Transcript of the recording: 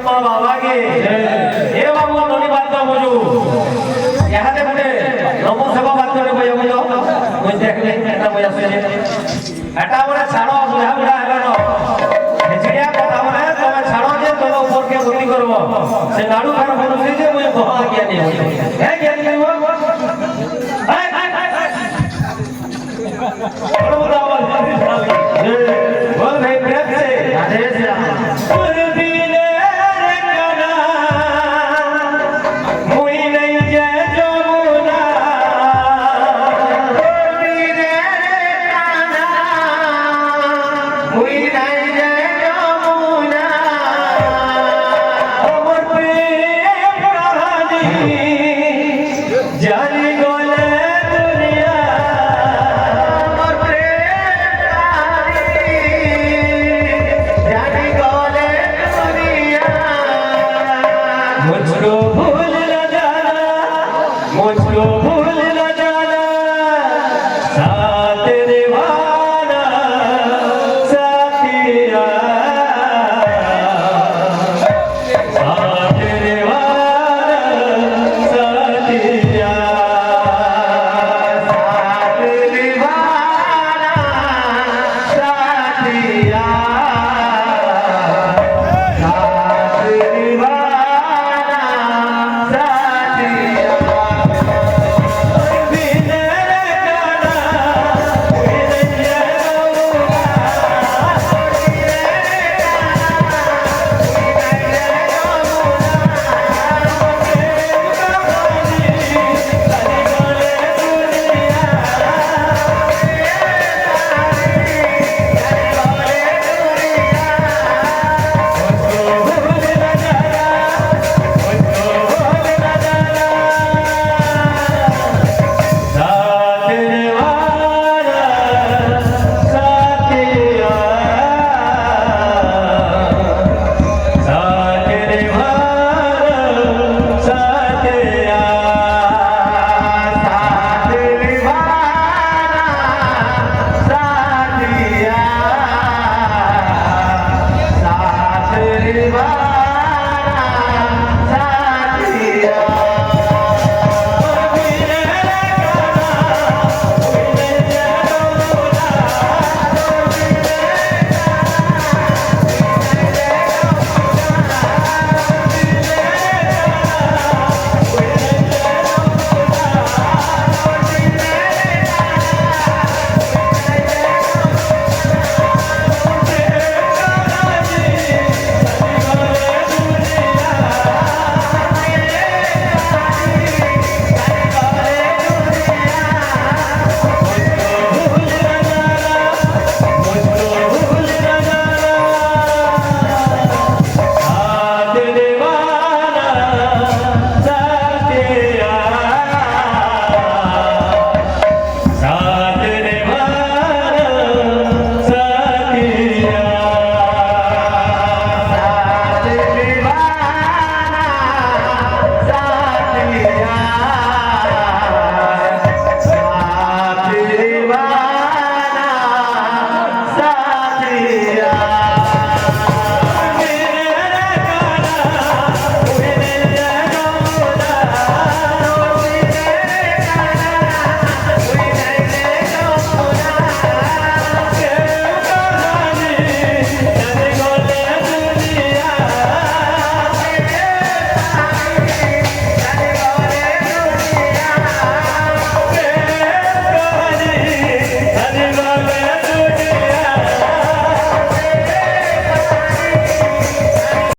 बाबा गे हे बाबू दोन्ही बात बुझू यहाँ से मुझे लोगों सभा बात करने को बुझो मुझे देखले ऐसा मुझे सुने ऐसा मुझे छाड़ो बुझा बुझा है ना चिड़िया कथा मुझे तो मैं छाड़ो जे तो ऊपर के बुद्धि करो से नाडू खाना बोलो से मुझे बहुत किया नहीं है क्या नहीं हुआ बोलो बोल भाई प्रेम से राधे श्याम मुझको भूल न जाना साथ निभा